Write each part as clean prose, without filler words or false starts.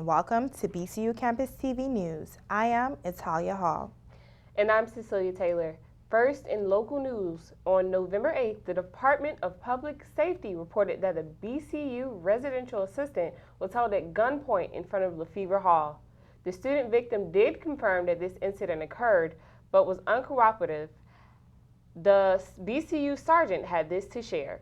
and welcome to BCU Campus TV News. I am Italia Hall. And I'm Cecelia Taylor. First, in local news, on November 8th, the Department of Public Safety reported that a BCU residential assistant was held at gunpoint in front of Lefevre Hall. The student victim did confirm that this incident occurred, but was uncooperative. The BCU sergeant had this to share.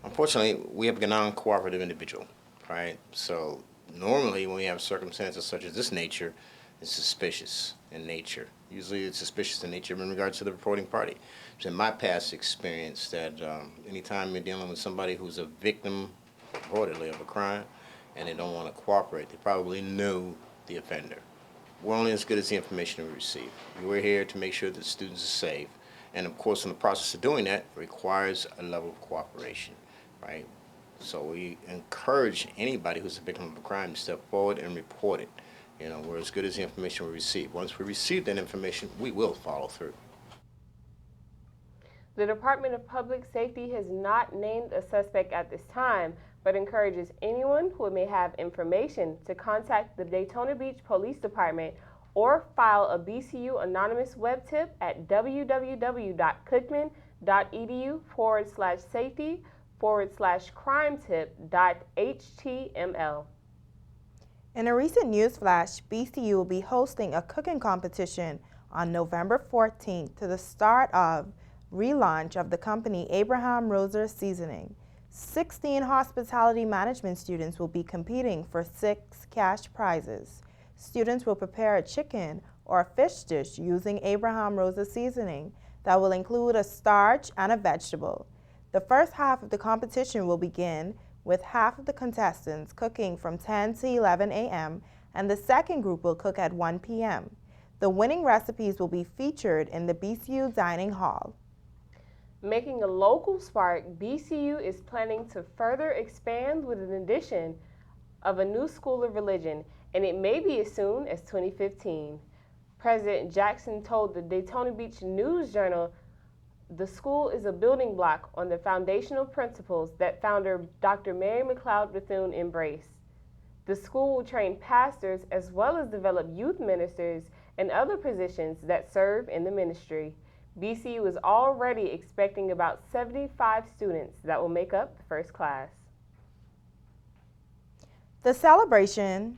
Unfortunately, we have a non-cooperative individual, right? So normally when we have circumstances such as this nature, it's suspicious in nature. Usually it's suspicious in nature in regards to the reporting party. So in my past experience that anytime you're dealing with somebody who's a victim, reportedly, of a crime, and they don't want to cooperate, they probably know the offender. We're only as good as the information we receive. We're here to make sure that students are safe. And of course, in the process of doing that, requires a level of cooperation. Right? So we encourage anybody who's a victim of a crime to step forward and report it. You know, we're as good as the information we receive. Once we receive that information, we will follow through. The Department of Public Safety has not named a suspect at this time, but encourages anyone who may have information to contact the Daytona Beach Police Department or file a BCU anonymous web tip at www.cookman.edu/safety/crime-tip.html. In a recent news flash, BCU will be hosting a cooking competition on November 14th to the start of relaunch of the company Abraham Roser Seasoning. 16 hospitality management students will be competing for 6 cash prizes. Students will prepare a chicken or a fish dish using Abraham Roser seasoning that will include a starch and a vegetable. The first half of the competition will begin with half of the contestants cooking from 10 to 11 a.m. and the second group will cook at 1 p.m. The winning recipes will be featured in the BCU Dining Hall. Making a local spark, BCU is planning to further expand with an addition of a new school of religion, and it may be as soon as 2015. President Jackson told the Daytona Beach News Journal the school is a building block on the foundational principles that founder Dr. Mary McLeod Bethune embraced. The school will train pastors as well as develop youth ministers and other positions that serve in the ministry. BCU is already expecting about 75 students that will make up the first class. The celebration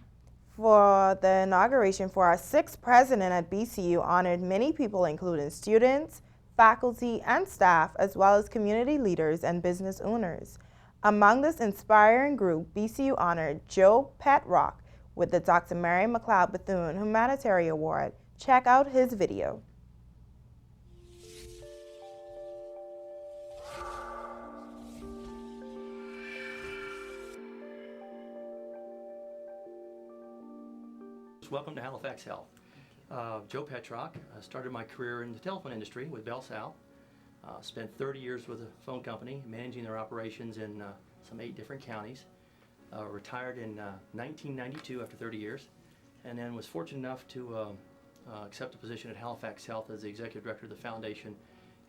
for the inauguration for our 6th president at BCU honored many people, including students, faculty, and staff, as well as community leaders and business owners. Among this inspiring group, BCU honored Joe Petrock with the Dr. Mary McLeod Bethune Humanitarian Award. Check out his video. Welcome to Halifax Health. Joe Petrock. Started my career in the telephone industry with Bell South. Spent 30 years with a phone company, managing their operations in some 8 different counties. Retired in 1992 after 30 years, and then was fortunate enough to accept a position at Halifax Health as the Executive Director of the Foundation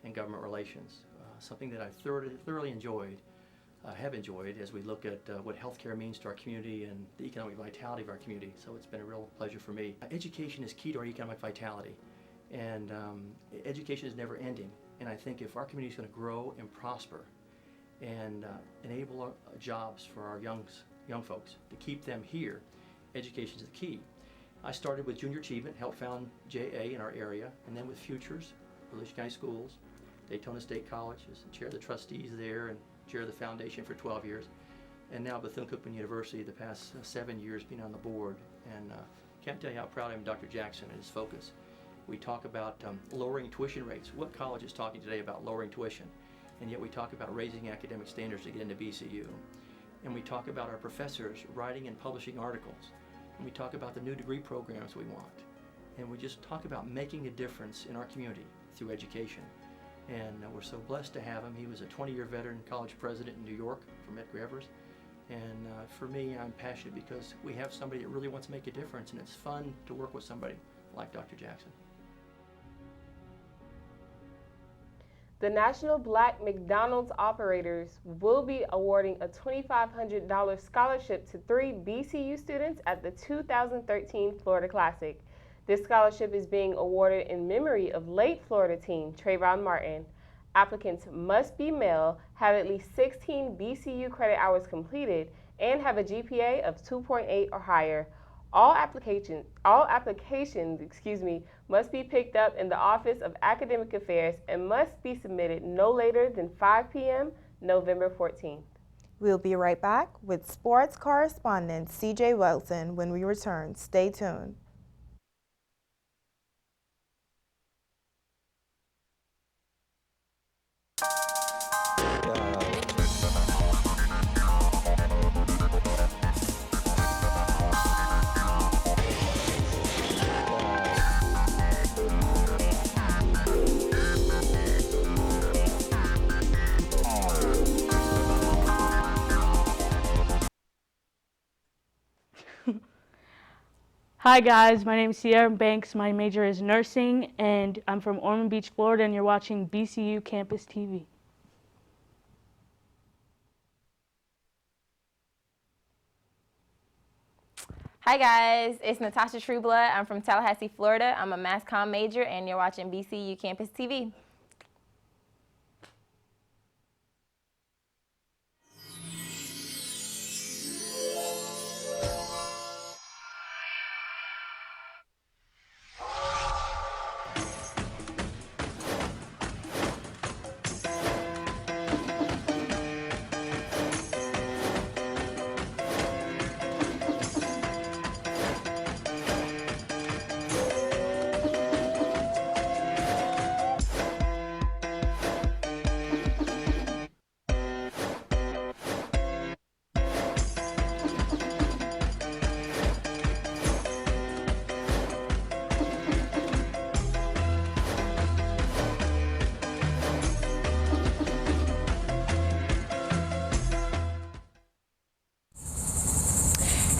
and Government Relations. Something that I thoroughly have enjoyed as we look at what healthcare means to our community and the economic vitality of our community. So it's been a real pleasure for me. Education is key to our economic vitality, and education is never ending. And I think if our community is going to grow and prosper and enable jobs for our young folks, to keep them here, education is the key. I started with Junior Achievement, helped found JA in our area, and then with Futures, Volusia County Schools, Daytona State College, as the chair of the trustees there and chair of the foundation for 12 years, and now Bethune-Cookman University the past 7 years being on the board. And can't tell you how proud I am of Dr. Jackson and his focus. We talk about lowering tuition rates. What college is talking today about lowering tuition? And yet we talk about raising academic standards to get into BCU. And we talk about our professors writing and publishing articles. And we talk about the new degree programs we want. And we just talk about making a difference in our community through education. And we're so blessed to have him. He was a 20-year veteran college president in New York for Medgar Evers. And for me, I'm passionate because we have somebody that really wants to make a difference, and it's fun to work with somebody like Dr. Jackson. The National Black McDonald's operators will be awarding a $2,500 scholarship to 3 BCU students at the 2013 Florida Classic. This scholarship is being awarded in memory of late Florida teen Trayvon Martin. Applicants must be male, have at least 16 BCU credit hours completed, and have a GPA of 2.8 or higher. All applications, must be picked up in the Office of Academic Affairs and must be submitted no later than 5 p.m. November 14th. We'll be right back with sports correspondent CJ Wilson when we return. Stay tuned. Hi guys, my name is Sierra Banks. My major is nursing and I'm from Ormond Beach, Florida, and you're watching BCU Campus TV. Hi guys, it's Natasha Trueblood. I'm from Tallahassee, Florida. I'm a Mass Comm major and you're watching BCU Campus TV.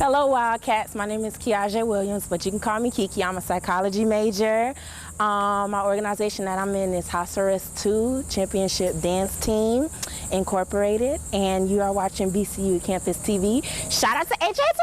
Hello Wildcats, my name is Kiaja Williams, but you can call me Kiki. I'm a psychology major. My organization that I'm in is Hossaris 2 Championship Dance Team Incorporated, and you are watching BCU Campus TV. Shout out to HA2!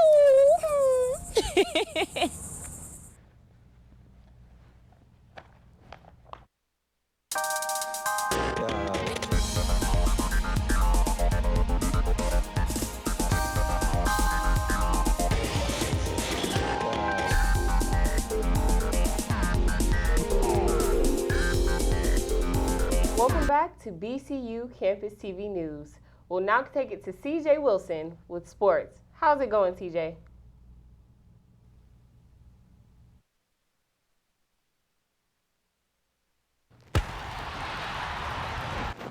Welcome back to BCU Campus TV News. We'll now take it to CJ Wilson with sports. How's it going, CJ?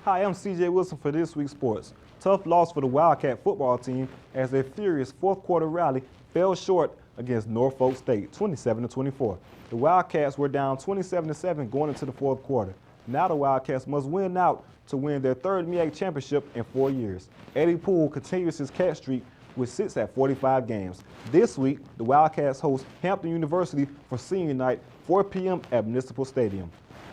Hi, I'm CJ Wilson for this week's sports. Tough loss for the Wildcat football team as their furious fourth quarter rally fell short against Norfolk State, 27-24. The Wildcats were down 27-7 going into the fourth quarter. Now the Wildcats must win out to win their third MEAC championship in 4 years. Eddie Poole continues his cat streak, which sits at 45 games. This week, the Wildcats host Hampton University for senior night, 4 p.m. at Municipal Stadium.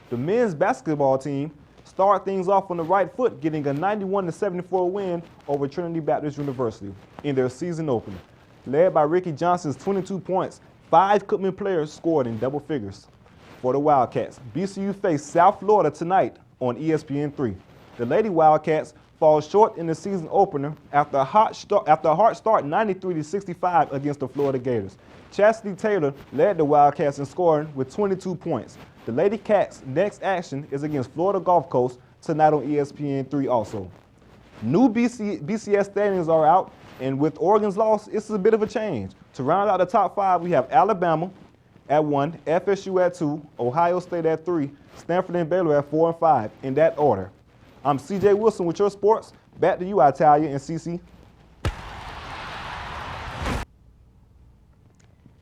The men's basketball team start things off on the right foot, getting a 91-74 win over Trinity Baptist University in their season opener. Led by Ricky Johnson's 22 points, 5 Cookman players scored in double figures. For the Wildcats, BCU face South Florida tonight on ESPN3. The Lady Wildcats fall short in the season opener after a hard start 93-65 against the Florida Gators. Chastity Taylor led the Wildcats in scoring with 22 points. The Lady Cats' next action is against Florida Gulf Coast tonight on ESPN3 also. New BCS standings are out, and with Oregon's loss, it's a bit of a change. To round out the top 5, we have Alabama at 1, FSU at 2, Ohio State at 3, Stanford and Baylor at 4 and 5, in that order. I'm CJ Wilson with your sports. Back to you, Italia and Cece.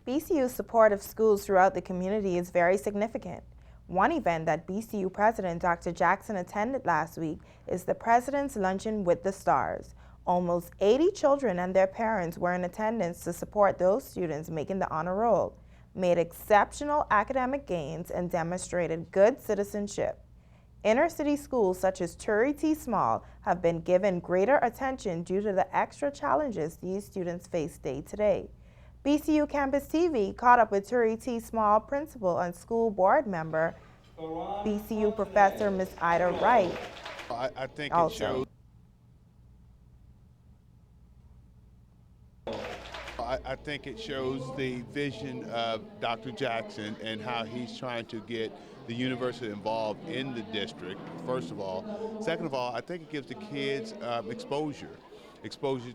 BCU's support of schools throughout the community is very significant. One event that BCU President Dr. Jackson attended last week is the President's Luncheon with the Stars. Almost 80 children and their parents were in attendance to support those students making the honor roll, made exceptional academic gains, and demonstrated good citizenship. Inner city schools such as Turie T. Small have been given greater attention due to the extra challenges these students face day to day. BCU Campus TV caught up with Turie T. Small principal and school board member, BCU professor Ms. Ida Wright. I think also. It shows. I think it shows the vision of Dr. Jackson and how he's trying to get the university involved in the district, first of all. Second of all, I think it gives the kids exposure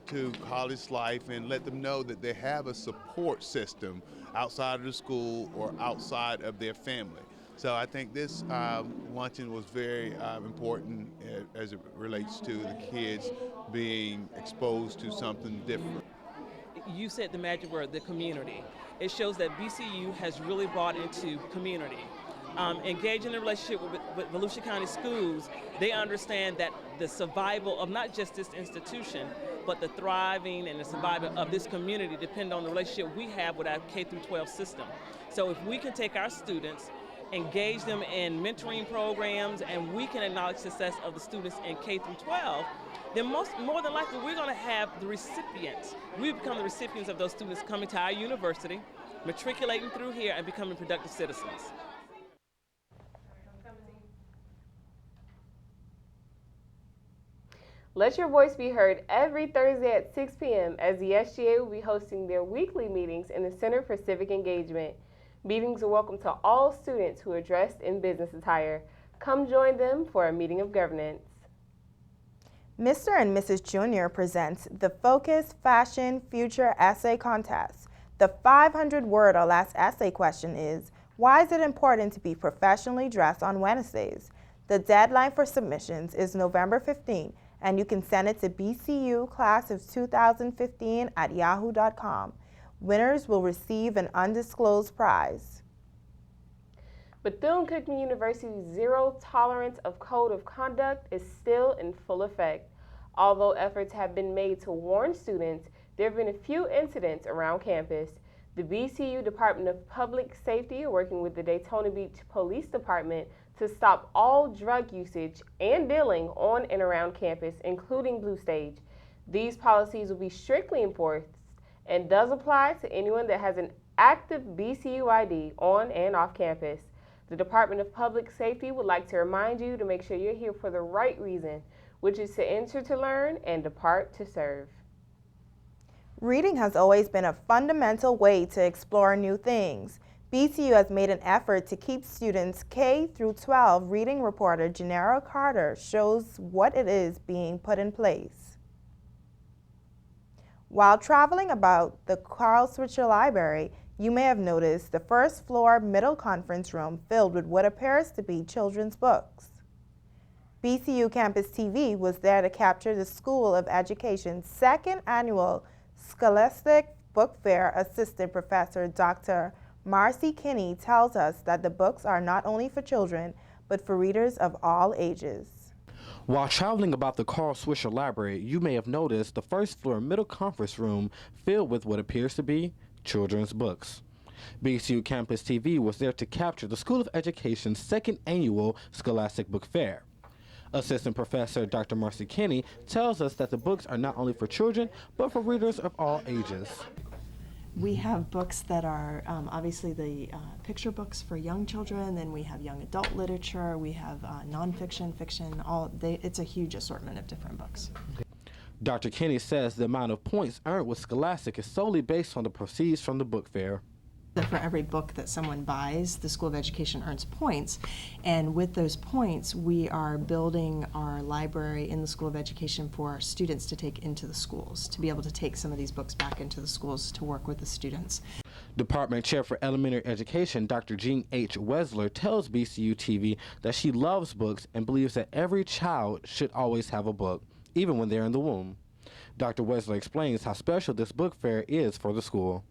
to college life and let them know that they have a support system outside of the school or outside of their family. So I think this luncheon was very important as it relates to the kids being exposed to something different. You said the magic word, the community. It shows that BCU has really bought into community. Engaging in a relationship with Volusia County Schools, they understand that the survival of not just this institution, but the thriving and the survival of this community depend on the relationship we have with our K-12 system. So if we can take our students, engage them in mentoring programs, and we can acknowledge success of the students in K-12, then more than likely we're going to have the recipients. We become the recipients of those students coming to our university, matriculating through here, and becoming productive citizens. Let your voice be heard every Thursday at 6 p.m. as the SGA will be hosting their weekly meetings in the Center for Civic Engagement. Meetings are welcome to all students who are dressed in business attire. Come join them for a meeting of governance. Mr. and Mrs. Junior presents the Focus Fashion Future Essay Contest. The 500-word or less essay question is, why is it important to be professionally dressed on Wednesdays? The deadline for submissions is November 15th, and you can send it to BCU Class of 2015 at yahoo.com. Winners will receive an undisclosed prize. Bethune-Cookman University's zero tolerance of code of conduct is still in full effect. Although efforts have been made to warn students, there have been a few incidents around campus. The BCU Department of Public Safety, working with the Daytona Beach Police Department, to stop all drug usage and dealing on and around campus, including Blue Stage. These policies will be strictly enforced and does apply to anyone that has an active BCU ID on and off campus. The Department of Public Safety would like to remind you to make sure you're here for the right reason, which is to enter to learn and depart to serve. Reading has always been a fundamental way to explore new things. BCU has made an effort to keep students K through 12. Reading reporter Gennaro Carter shows what it is being put in place. While traveling about the Carl Switzer Library, you may have noticed the first floor middle conference room filled with what appears to be children's books. BCU Campus TV was there to capture the School of Education's second annual Scholastic Book Fair. Assistant Professor Dr. Marcy Kinney tells us that the books are not only for children, but for readers of all ages. While traveling about the Carl Switzer Library, you may have noticed the first floor middle conference room filled with what appears to be children's books. BCU Campus TV was there to capture the School of Education's second annual Scholastic Book Fair. Assistant Professor Dr. Marcy Kinney tells us that the books are not only for children, but for readers of all ages. We have books that are obviously the picture books for young children, then we have young adult literature, we have nonfiction, fiction, it's a huge assortment of different books. Dr. Kinney says the amount of points earned with Scholastic is solely based on the proceeds from the book fair. For every book that someone buys, the School of Education earns points, and with those points we are building our library in the School of Education for our students to take into the schools, to be able to take some of these books back into the schools to work with the students. Department Chair for Elementary Education, Dr. Jean H. Wesler, tells BCU TV that she loves books and believes that every child should always have a book, even when they're in the womb. Dr. Wesler explains how special this book fair is for the school.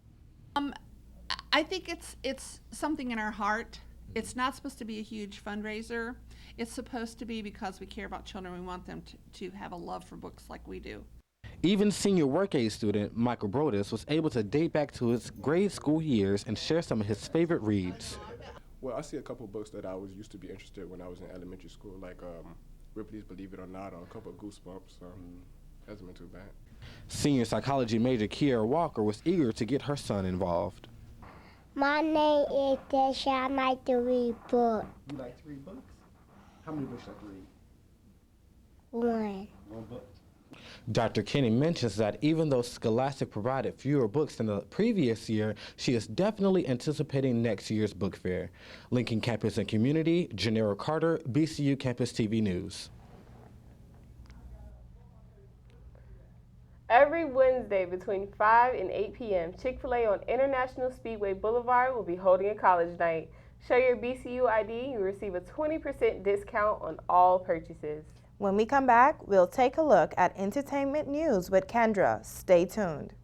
I think it's something in our heart. It's not supposed to be a huge fundraiser. It's supposed to be because we care about children. We want them to have a love for books like we do. Even senior work aid student Michael Brodus was able to date back to his grade school years and share some of his favorite reads. Well, I see a couple books that I was used to be interested when I was in elementary school, like Ripley's Believe It or Not, or a couple of Goosebumps. Hasn't been too bad. Senior psychology major Kiera Walker was eager to get her son involved. My name is Desha. I like to read books. You like to read books? How many books you like to read? One. One book. Dr. Kinney mentions that even though Scholastic provided fewer books than the previous year, she is definitely anticipating next year's book fair. Lincoln Campus and Community, Janera Carter, BCU Campus TV News. Every Wednesday between 5 and 8 p.m., Chick-fil-A on International Speedway Boulevard will be holding a college night. Show your BCU ID, you receive a 20% discount on all purchases. When we come back, we'll take a look at entertainment news with Kendra. Stay tuned.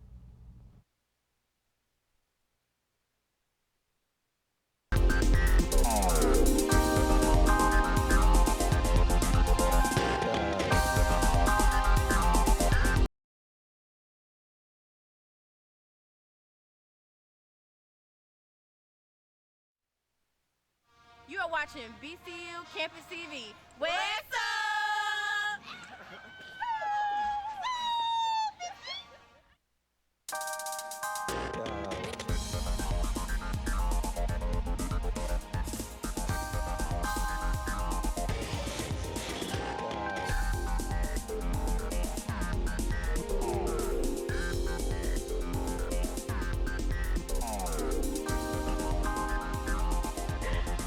You are watching BCU Campus TV. What's up?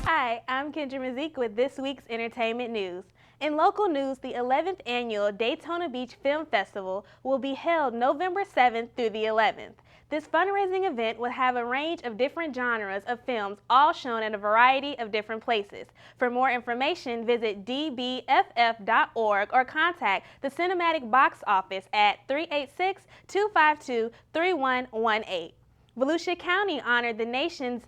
Hi, I'm Kendra Mazik with this week's entertainment news. In local news, the 11th annual Daytona Beach Film Festival will be held November 7th through the 11th. This fundraising event will have a range of different genres of films, all shown in a variety of different places. For more information, visit dbff.org or contact the Cinematic Box Office at 386-252-3118. Volusia County honored the nation's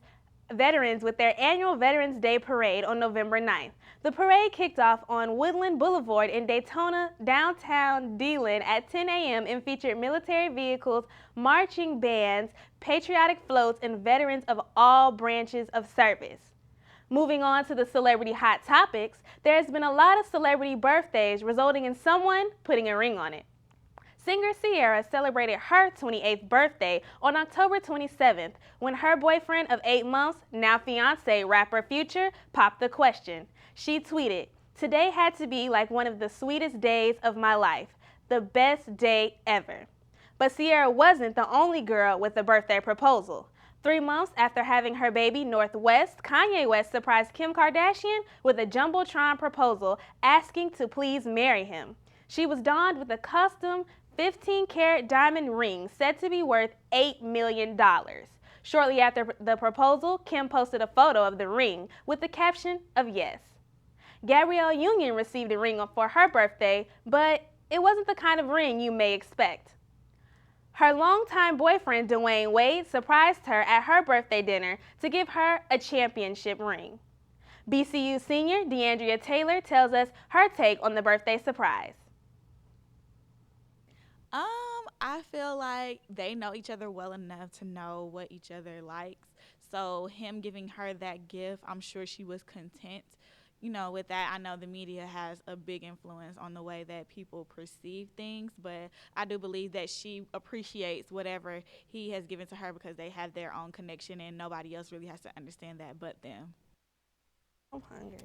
veterans with their annual Veterans Day Parade on November 9th. The parade kicked off on Woodland Boulevard in Daytona, downtown DeLand at 10 a.m. and featured military vehicles, marching bands, patriotic floats, and veterans of all branches of service. Moving on to the celebrity hot topics, there's been a lot of celebrity birthdays resulting in someone putting a ring on it. Singer Ciara celebrated her 28th birthday on October 27th when her boyfriend of 8 months, now fiance, rapper Future, popped the question. She tweeted, "Today had to be like one of the sweetest days of my life, the best day ever." But Ciara wasn't the only girl with a birthday proposal. 3 months after having her baby Northwest, Kanye West surprised Kim Kardashian with a jumbotron proposal asking to please marry him. She was donned with a custom 15-carat diamond ring said to be worth $8 million. Shortly after the proposal, Kim posted a photo of the ring with the caption of yes. Gabrielle Union received a ring for her birthday, but it wasn't the kind of ring you may expect. Her longtime boyfriend, Dwayne Wade, surprised her at her birthday dinner to give her a championship ring. BCU senior DeAndrea Taylor tells us her take on the birthday surprise. I feel like they know each other well enough to know what each other likes. So him giving her that gift, I'm sure she was content. You know, with that, I know the media has a big influence on the way that people perceive things, but I do believe that she appreciates whatever he has given to her because they have their own connection and nobody else really has to understand that but them. I'm hungry.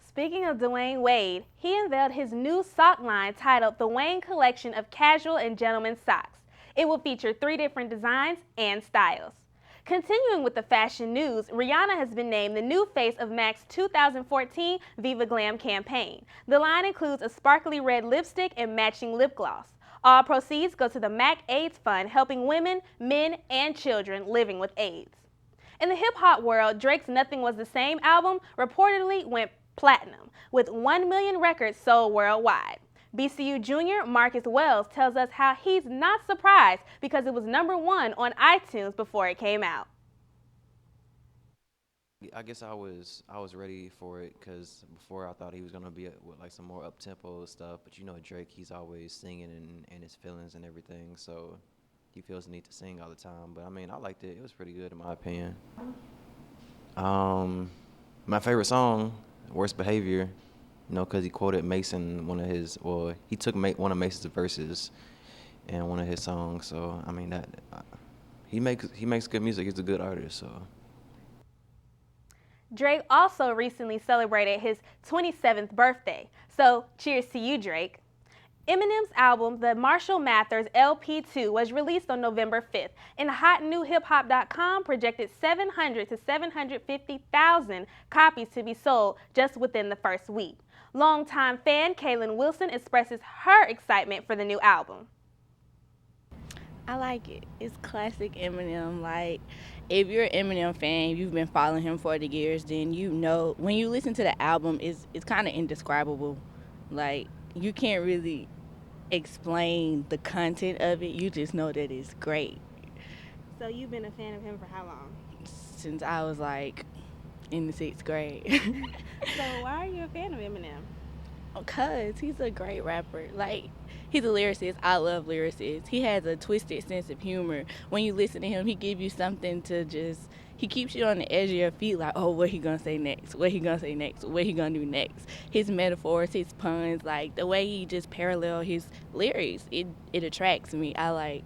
Speaking of Dwayne Wade, he unveiled his new sock line titled the Wayne Collection of Casual and Gentlemen's Socks. It will feature 3 different designs and styles. Continuing with the fashion news, Rihanna has been named the new face of MAC's 2014 Viva Glam campaign. The line includes a sparkly red lipstick and matching lip gloss. All proceeds go to the MAC AIDS Fund, helping women, men, and children living with AIDS. In the hip-hop world, Drake's Nothing Was the Same album reportedly went platinum, with 1 million records sold worldwide. BCU junior Marcus Wells tells us how he's not surprised because it was #1 on iTunes before it came out. I guess I was ready for it because before I thought he was gonna be with like some more up-tempo stuff, but you know Drake, he's always singing and his feelings and everything, so he feels the need to sing all the time. But I mean, I liked it. It was pretty good in my opinion. My favorite song, Worst Behavior, you know, because he quoted Mason, he took one of Mason's verses in one of his songs. So, I mean, he makes good music. He's a good artist, so. Drake also recently celebrated his 27th birthday. So, cheers to you, Drake. Eminem's album, the Marshall Mathers LP2, was released on November 5th, and HotNewHipHop.com projected 700 to 750,000 copies to be sold just within the first week. Longtime fan Kaylin Wilson expresses her excitement for the new album. I like it. It's classic Eminem. Like, if you're an Eminem fan, you've been following him for the years, then you know, when you listen to the album, it's kind of indescribable. Like, you can't really explain the content of it. You just know that it's great. So you've been a fan of him for how long? Since I was like in the 6th grade. So why are you a fan of Eminem? Because he's a great rapper. Like, he's a lyricist. I love lyricists. He has a twisted sense of humor. When you listen to him, he gives you something to just, he keeps you on the edge of your feet, like, oh, what he gonna say next? What he gonna say next? What he gonna do next? His metaphors, his puns, like, the way he just parallel his lyrics, it attracts me. I like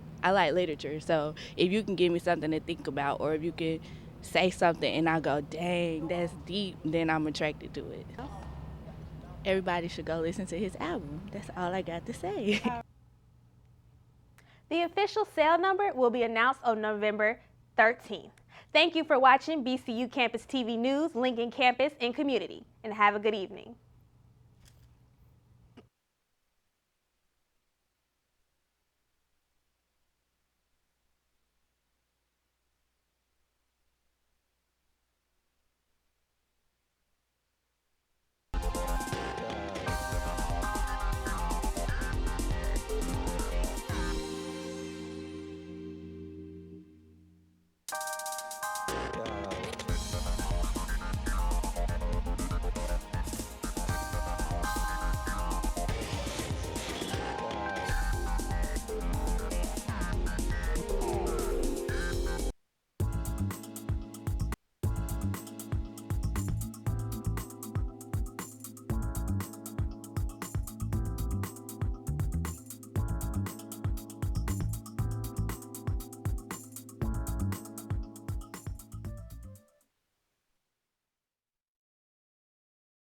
literature, so if you can give me something to think about, or if you can say something and I go, dang, that's deep, then I'm attracted to it. Everybody should go listen to his album. That's all I got to say. The official sale number will be announced on November 13th. Thank you for watching BCU Campus TV News, Lincoln Campus and Community, and have a good evening.